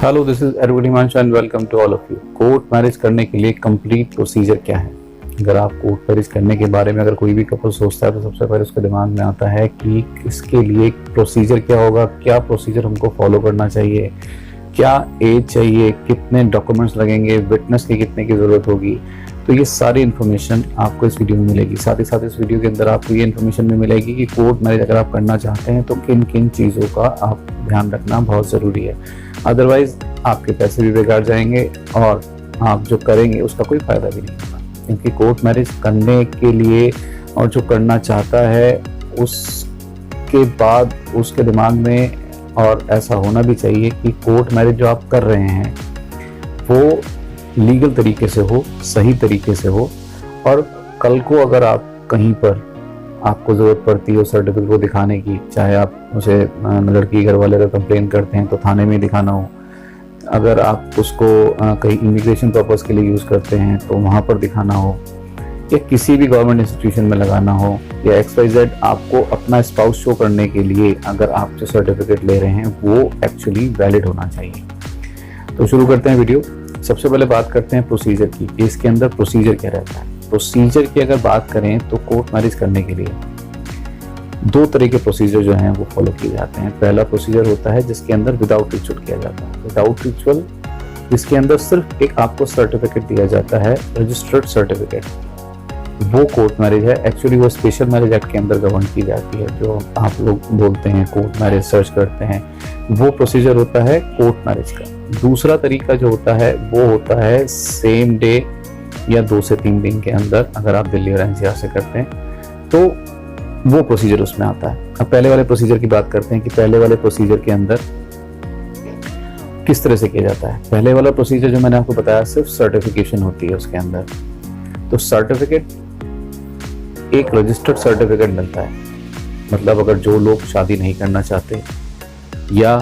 Hello, this is advocate Himanshu and welcome to all of you. Court marriage करने के लिए complete procedure क्या है? अगर आप कोर्ट मैरिज करने के बारे में अगर कोई भी कपल सोचता है तो सबसे पहले उसके दिमाग में आता है कि इसके लिए प्रोसीजर क्या होगा, क्या प्रोसीजर हमको फॉलो करना चाहिए, क्या एज चाहिए, कितने डॉक्यूमेंट्स लगेंगे, विटनेस की कितने की ज़रूरत होगी। तो ये सारी इन्फॉर्मेशन आपको इस वीडियो में मिलेगी। साथ ही साथ इस वीडियो के अंदर आपको ये इन्फॉर्मेशन भी मिलेगी कि कोर्ट मैरिज अगर आप करना चाहते हैं तो किन किन चीज़ों का आप ध्यान रखना बहुत ज़रूरी है। अदरवाइज आपके पैसे भी बेकार जाएंगे और आप जो करेंगे उसका कोई फ़ायदा भी नहीं होगा। क्योंकि कोर्ट मैरिज करने के लिए और जो करना चाहता है उसके बाद उसके दिमाग में और ऐसा होना भी चाहिए कि कोर्ट मैरिज जो आप कर रहे हैं वो लीगल तरीके से हो, सही तरीके से हो। और कल को अगर आप कहीं पर आपको ज़रूरत पड़ती है उस सर्टिफिकेट को दिखाने की, चाहे आप उसे लड़की घर वाले अगर कंप्लेन करते हैं तो थाने में दिखाना हो, अगर आप उसको कहीं इमिग्रेशन पर्पज़ के लिए यूज़ करते हैं तो वहाँ पर दिखाना हो, या किसी भी गवर्नमेंट इंस्टीट्यूशन में लगाना हो, या XYZ आपको अपना स्पाउस शो करने के लिए अगर आप जो सर्टिफिकेट ले रहे हैं वो एक्चुअली वैलिड होना चाहिए। तो शुरू करते हैं वीडियो। सबसे पहले बात करते हैं प्रोसीजर की। इसके अंदर प्रोसीजर क्या रहता है? प्रोसीजर की अगर बात करें तो कोर्ट मैरिज करने के लिए दो तरह के प्रोसीजर जो हैं वो फॉलो किए जाते हैं। पहला प्रोसीजर होता है जिसके अंदर विदाउट रिचुअल किया जाता है। विदाउट रिचुअल जिसके अंदर सिर्फ एक आपको सर्टिफिकेट दिया जाता है, रजिस्टर्ड सर्टिफिकेट, वो कोर्ट मैरिज है। एक्चुअली वो स्पेशल मैरिज एक्ट के अंदर गवर्न की जाती है। जो आप लोग बोलते हैं कोर्ट मैरिज सर्च करते हैं, वो प्रोसीजर होता है कोर्ट मैरिज का। दूसरा तरीका जो होता है वो होता है सेम डे या 2 से 3 दिन के अंदर, अगर आप दिल्ली और NCR से करते हैं तो वो प्रोसीजर उसमें आता है। अब पहले वाले प्रोसीजर की बात करते हैं कि पहले वाले प्रोसीजर के अंदर किस तरह से किया जाता है। पहले वाला प्रोसीजर जो मैंने आपको बताया सिर्फ सर्टिफिकेशन होती है उसके अंदर। तो सर्टिफिकेट एक रजिस्टर्ड सर्टिफिकेट मिलता है। मतलब अगर जो लोग शादी नहीं करना चाहते या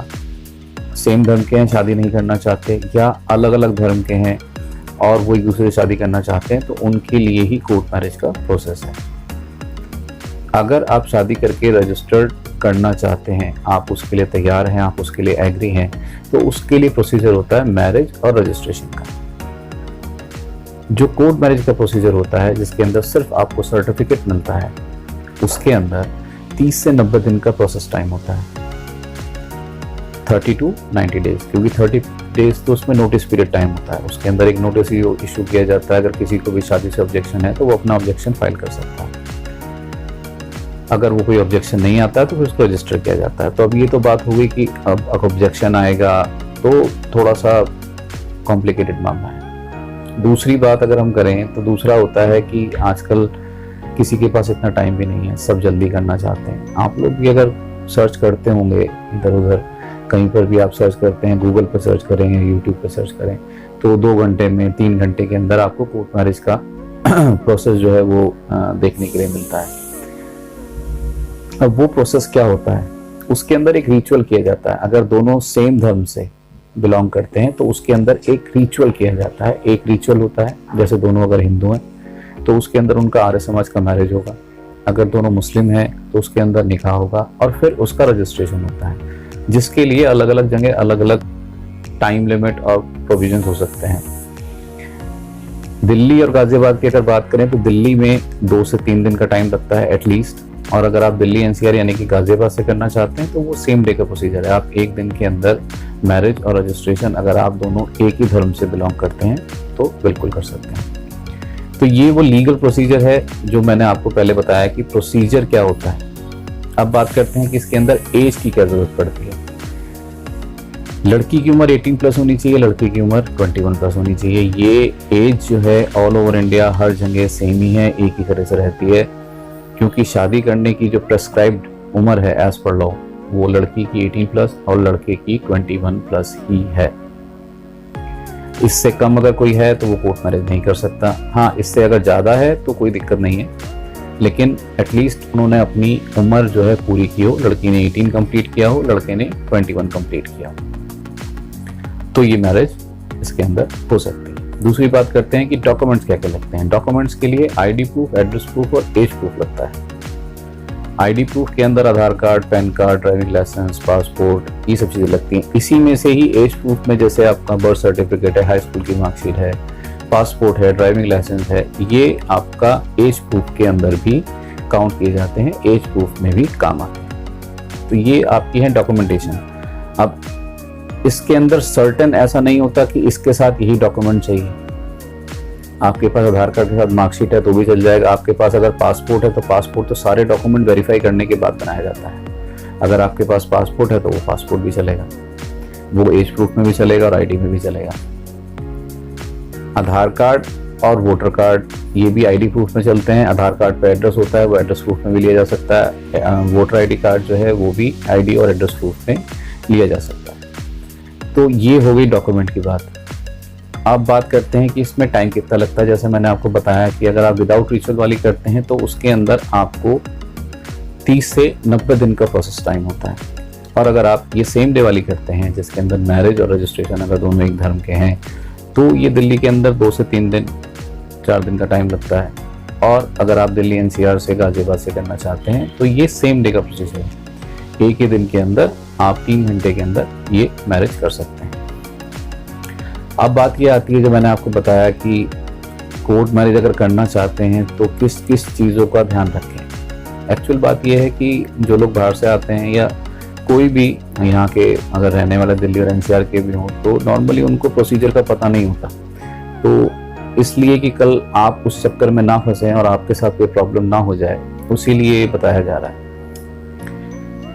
सेम धर्म के हैं शादी नहीं करना चाहते, या अलग अलग धर्म के हैं और वो एक दूसरे से शादी करना चाहते हैं, तो उनके लिए ही कोर्ट मैरिज का प्रोसेस है। अगर आप शादी करके रजिस्टर्ड करना चाहते हैं, आप उसके लिए तैयार हैं, आप उसके लिए एग्री हैं, तो उसके लिए प्रोसीजर होता है मैरिज और रजिस्ट्रेशन का। जो कोर्ट मैरिज का प्रोसीजर होता है जिसके अंदर सिर्फ आपको सर्टिफिकेट मिलता है, उसके अंदर 30 से 90 दिन का प्रोसेस टाइम होता है। 30 to 90 डेज, क्योंकि 30 डेज तो उसमें नोटिस पीरियड टाइम होता है। उसके अंदर एक नोटिस इशू किया जाता है। अगर किसी को भी शादी से ऑब्जेक्शन है तो वो अपना ऑब्जेक्शन फाइल कर सकता है। अगर वो कोई ऑब्जेक्शन नहीं आता है तो फिर उसको रजिस्टर किया जाता है। तो अब ये तो बात हो गई कि अब ऑब्जेक्शन आएगा तो थोड़ा सा कॉम्प्लिकेटेड मामला है। दूसरी बात अगर हम करें तो दूसरा होता है कि आजकल किसी के पास इतना टाइम भी नहीं है, सब जल्दी करना चाहते हैं। आप लोग भी अगर सर्च करते होंगे इधर उधर, कहीं पर भी आप सर्च करते हैं, गूगल पर सर्च करें या यूट्यूब पर सर्च करें, तो 2 घंटे में 3 घंटे के अंदर आपको कोर्ट मैरिज का प्रोसेस जो है वो देखने के लिए मिलता है। अब वो प्रोसेस क्या होता है? उसके अंदर एक रिचुअल किया जाता है। अगर दोनों सेम धर्म से बिलोंग करते हैं तो उसके अंदर एक रिचुअल किया जाता है। एक रिचुअल होता है, जैसे दोनों अगर हिंदू हैं तो उसके अंदर उनका आर्य समाज का मैरिज होगा। अगर दोनों मुस्लिम हैं तो उसके अंदर निकाह होगा और फिर उसका रजिस्ट्रेशन होता है, जिसके लिए अलग अलग जगह अलग अलग टाइम लिमिट और प्रोविजंस हो सकते हैं। दिल्ली और गाजियाबाद की अगर बात करें तो दिल्ली में 2 से 3 दिन का टाइम लगता है एटलीस्ट। और अगर आप दिल्ली NCR यानी कि गाजियाबाद से करना चाहते हैं तो वो सेम डे का प्रोसीजर है। आप 1 दिन के अंदर मैरिज और रजिस्ट्रेशन, अगर आप दोनों एक ही धर्म से बिलोंग करते हैं तो बिल्कुल कर सकते हैं। तो ये वो लीगल प्रोसीजर है जो मैंने आपको पहले बताया कि प्रोसीजर क्या होता है। अब बात करते हैं कि इसके अंदर एज की क्या जरूरत पड़ती है। लड़की की उम्र 18+ होनी चाहिए, लड़के की उम्र 21+ होनी चाहिए। ये एज जो है ऑल ओवर इंडिया हर जगह सेम ही है, एक ही तरह से रहती है। क्योंकि शादी करने की जो प्रेस्क्राइब्ड उम्र है एज पर लॉ, वो लड़की की 18+ और लड़के की 21+ ही है। इससे कम अगर कोई है तो वो कोर्ट मैरिज नहीं कर सकता। हाँ, इससे अगर ज़्यादा है तो कोई दिक्कत नहीं है, लेकिन एटलीस्ट उन्होंने अपनी उम्र जो है पूरी की हो। लड़की ने 18 कंप्लीट किया हो, लड़के ने 21 कंप्लीट किया हो, तो ये मैरिज इसके अंदर हो सकती है। दूसरी बात करते हैं कि डॉक्यूमेंट्स क्या क्या लगते हैं। डॉक्यूमेंट्स के लिए ID प्रूफ, एड्रेस प्रूफ और एज प्रूफ लगता है। आईडी प्रूफ के अंदर Aadhaar card, PAN card, driving licence, passport, ये सब चीज़ें लगती हैं। इसी में से ही एज प्रूफ में जैसे आपका बर्थ सर्टिफिकेट है, हाई स्कूल की मार्कशीट है, पासपोर्ट है, ड्राइविंग लाइसेंस है, ये आपका एज प्रूफ के अंदर भी काउंट किए जाते हैं, एज प्रूफ में भी काम आते हैं। तो ये आपकी है डॉक्यूमेंटेशन। अब इसके अंदर सर्टेन ऐसा नहीं होता कि इसके साथ यही डॉक्यूमेंट चाहिए। आपके पास आधार कार्ड के साथ मार्कशीट है तो भी चल जाएगा। आपके पास अगर पासपोर्ट है तो पासपोर्ट तो सारे डॉक्यूमेंट वेरीफाई करने के बाद बनाया जाता है। अगर आपके पास पासपोर्ट है तो वो पासपोर्ट भी चलेगा, वो एज प्रूफ में भी चलेगा और आईडी में भी चलेगा। आधार कार्ड और वोटर कार्ड ये भी आईडी प्रूफ में चलते हैं। आधार कार्ड पे एड्रेस होता है, वो एड्रेस प्रूफ में भी लिया जा सकता है। वोटर आईडी कार्ड जो है वो भी आईडी और एड्रेस प्रूफ में लिया जा सकता है। तो ये हो गई डॉक्यूमेंट की बात। अब बात करते हैं कि इसमें टाइम कितना लगता है। जैसे मैंने आपको बताया कि अगर आप विदाउट रिचुअल वाली करते हैं तो उसके अंदर आपको 30 से 90 दिन का प्रोसेस टाइम होता है। और अगर आप ये सेम डे वाली करते हैं जिसके अंदर मैरिज और रजिस्ट्रेशन अगर दोनों एक धर्म के हैं तो ये दिल्ली के अंदर 2 से 3 दिन 4 दिन का टाइम लगता है। और अगर आप दिल्ली एनसीआर से, गाजियाबाद से करना चाहते हैं तो ये सेम डे का प्रोसेस है। एक ही दिन के अंदर आप 3 घंटे के अंदर ये मैरिज कर सकते हैं। अब बात ये आती है जो मैंने आपको बताया कि कोर्ट मैरिज अगर करना चाहते हैं तो किस किस चीज़ों का ध्यान रखें। एक्चुअल बात ये है कि जो लोग बाहर से आते हैं या कोई भी यहाँ के अगर रहने वाले दिल्ली और एनसीआर के भी हों तो नॉर्मली उनको प्रोसीजर का पता नहीं होता। तो इसलिए कि कल आप उस चक्कर में ना फंसें और आपके साथ कोई प्रॉब्लम ना हो जाए, उसीलिए बताया जा रहा है।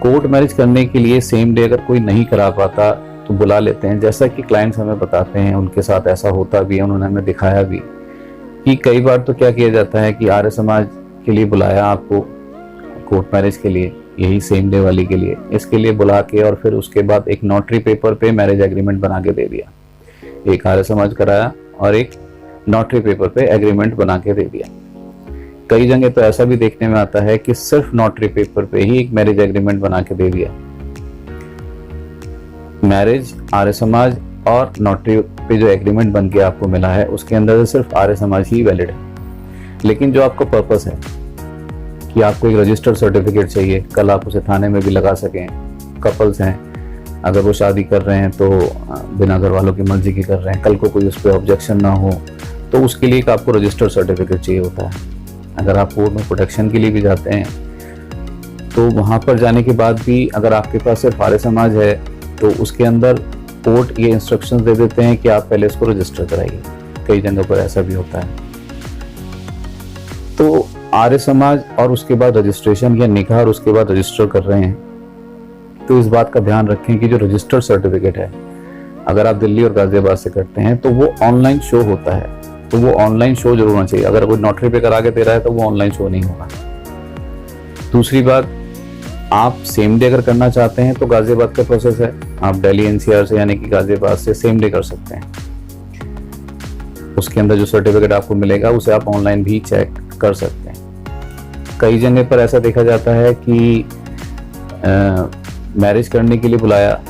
कोर्ट मैरिज करने के लिए सेम डे अगर कोई नहीं करा पाता तो बुला लेते हैं। जैसा कि क्लाइंट्स हमें बताते हैं, उनके साथ ऐसा होता भी है, उन्होंने हमें दिखाया भी कि कई बार तो क्या किया जाता है कि आर्य समाज के लिए बुलाया आपको कोर्ट मैरिज के लिए, यही सेम डे वाली के लिए, इसके लिए बुला के और फिर उसके बाद एक नोटरी पेपर पे मैरिज एग्रीमेंट बना के दे दिया। एक आर्य समाज कराया और एक नोटरी पेपर पे एग्रीमेंट बना के दे दिया। कई जगह तो ऐसा भी देखने में आता है कि सिर्फ नोटरी पेपर पे ही एक मैरिज एग्रीमेंट बना के दे दिया। मैरिज आर्य समाज और नोटरी पे जो एग्रीमेंट बन के आपको मिला है उसके अंदर सिर्फ आर्य समाज ही वैलिड है। लेकिन जो आपको पर्पस है कि आपको एक रजिस्टर्ड सर्टिफिकेट चाहिए, कल आप उसे थाने में भी लगा सकें। कपल्स हैं, अगर वो शादी कर रहे हैं तो बिना घर वालों की मर्जी की कर रहे हैं, कल को कोई उस पर ऑब्जेक्शन ना हो, तो उसके लिए एक आपको रजिस्टर्ड सर्टिफिकेट चाहिए होता है। अगर आप कोर्ट में प्रोटेक्शन के लिए भी जाते हैं तो वहाँ पर जाने के बाद भी अगर आपके पास सिर्फ आर्य समाज है तो उसके अंदर कोर्ट ये इंस्ट्रक्शंस दे देते हैं कि आप पहले इसको रजिस्टर कराइए। कई जगह पर ऐसा भी होता है। तो आर्य समाज और उसके बाद रजिस्ट्रेशन या निकाह और उसके बाद रजिस्टर कर रहे हैं तो इस बात का ध्यान रखें कि जो रजिस्टर्ड सर्टिफिकेट है अगर आप दिल्ली और गाजियाबाद से करते हैं तो वो ऑनलाइन शो होता है, तो वो ऑनलाइन शो जरूर होना चाहिए। अगर कोई नोटरी पे करा के दे रहा है तो वो ऑनलाइन शो नहीं होगा। दूसरी बात, आप सेम डे अगर करना चाहते हैं तो गाजियाबाद का प्रोसेस है, आप दिल्ली एनसीआर से यानी कि गाजियाबाद से सेम डे कर सकते हैं। उसके अंदर जो सर्टिफिकेट आपको मिलेगा उसे आप ऑनलाइन भी चेक कर सकते हैं। कई जगह पर ऐसा देखा जाता है कि मैरिज करने के लिए बुलाया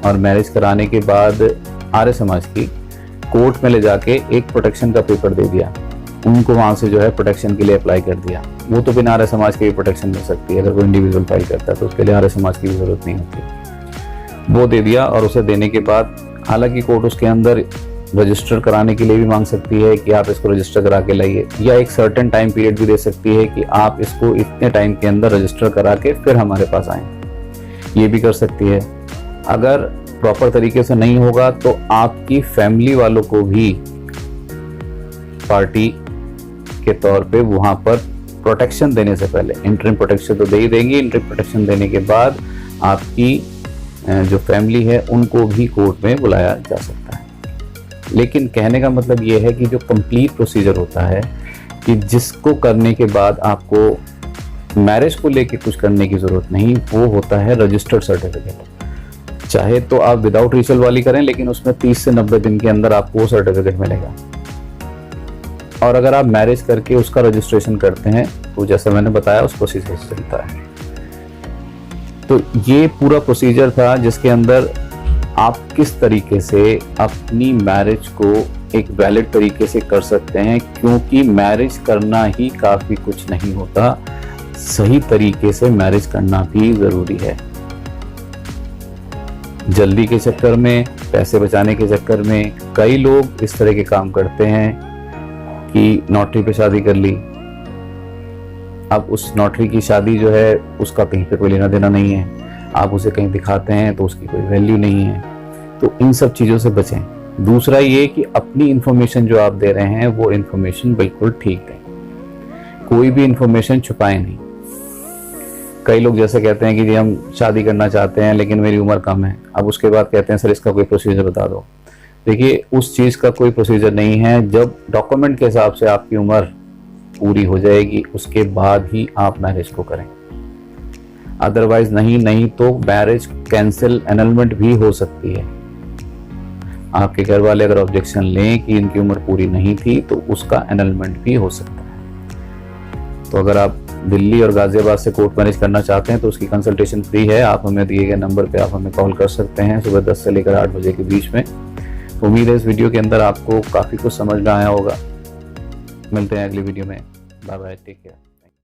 और मैरिज कराने के बाद आर्य समाज की कोर्ट में ले जाके एक प्रोटेक्शन का पेपर दे दिया, उनको वहां से जो है प्रोटेक्शन के लिए अप्लाई कर दिया। वो तो बिना आर्य समाज के भी प्रोटेक्शन मिल सकती है। अगर कोई इंडिविजुअल फाइल करता है तो उसके लिए आर्य समाज की भी जरूरत नहीं होती। वो दे दिया और उसे देने के बाद हालांकि कोर्ट उसके अंदर रजिस्टर कराने के लिए भी मांग सकती है कि आप इसको रजिस्टर करा के लाइए, या एक सर्टेन टाइम पीरियड भी दे सकती है कि आप इसको इतने टाइम के अंदर रजिस्टर करा के फिर हमारे पास आएँ, ये भी कर सकती है। अगर प्रॉपर तरीके से नहीं होगा तो आपकी फैमिली वालों को भी पार्टी के तौर पे वहां पर प्रोटेक्शन देने से पहले, इंटरिम प्रोटेक्शन तो दे ही देंगे, इंटरिम प्रोटेक्शन देने के बाद आपकी जो फैमिली है उनको भी कोर्ट में बुलाया जा सकता है। लेकिन कहने का मतलब ये है कि जो कंप्लीट प्रोसीजर होता है कि जिसको करने के बाद आपको मैरिज को लेके कुछ करने की जरूरत नहीं, वो होता है रजिस्टर्ड सर्टिफिकेट। चाहे तो आप विदाउट रिचुअल वाली करें लेकिन उसमें 30 से 90 दिन के अंदर आपको वो सर्टिफिकेट मिलेगा। और अगर आप मैरिज करके उसका रजिस्ट्रेशन करते हैं तो जैसा मैंने बताया उस प्रोसीजर से चलता है। तो ये पूरा प्रोसीजर था जिसके अंदर आप किस तरीके से अपनी मैरिज को एक वैलिड तरीके से कर सकते हैं, क्योंकि मैरिज करना ही काफ़ी कुछ नहीं होता, सही तरीके से मैरिज करना भी जरूरी है। जल्दी के चक्कर में, पैसे बचाने के चक्कर में कई लोग इस तरह के काम करते हैं कि नौटरी पे शादी कर ली। अब उस नौटरी की शादी जो है उसका कहीं पे कोई लेना देना नहीं है, आप उसे कहीं दिखाते हैं तो उसकी कोई वैल्यू नहीं है। तो इन सब चीज़ों से बचें। दूसरा ये कि अपनी इन्फॉर्मेशन जो आप दे रहे हैं वो इन्फॉर्मेशन बिल्कुल ठीक दें, कोई भी इन्फॉर्मेशन छुपाएं नहीं। कई लोग जैसे कहते हैं कि जी हम शादी करना चाहते हैं लेकिन मेरी उम्र कम है, अब उसके बाद कहते हैं सर इसका कोई प्रोसीजर बता दो। देखिए, उस चीज़ का कोई प्रोसीजर नहीं है। जब डॉक्यूमेंट के हिसाब से आपकी उम्र पूरी हो जाएगी उसके बाद ही आप मैरिज को करें, अदरवाइज नहीं तो मैरिज कैंसिल, एनलमेंट भी हो सकती है। आपके घर वाले अगर ऑब्जेक्शन लें कि इनकी उम्र पूरी नहीं थी तो उसका एनलमेंट भी हो सकता है। तो अगर आप दिल्ली और गाजियाबाद से कोर्ट मैरिज करना चाहते हैं तो उसकी कंसल्टेशन फ्री है। आप हमें दिए गए नंबर पे आप हमें कॉल कर सकते हैं सुबह 10 से लेकर 8 बजे के बीच में। उम्मीद है इस वीडियो के अंदर आपको काफ़ी कुछ समझ में आया होगा। मिलते हैं अगली वीडियो में। Bye bye, take care.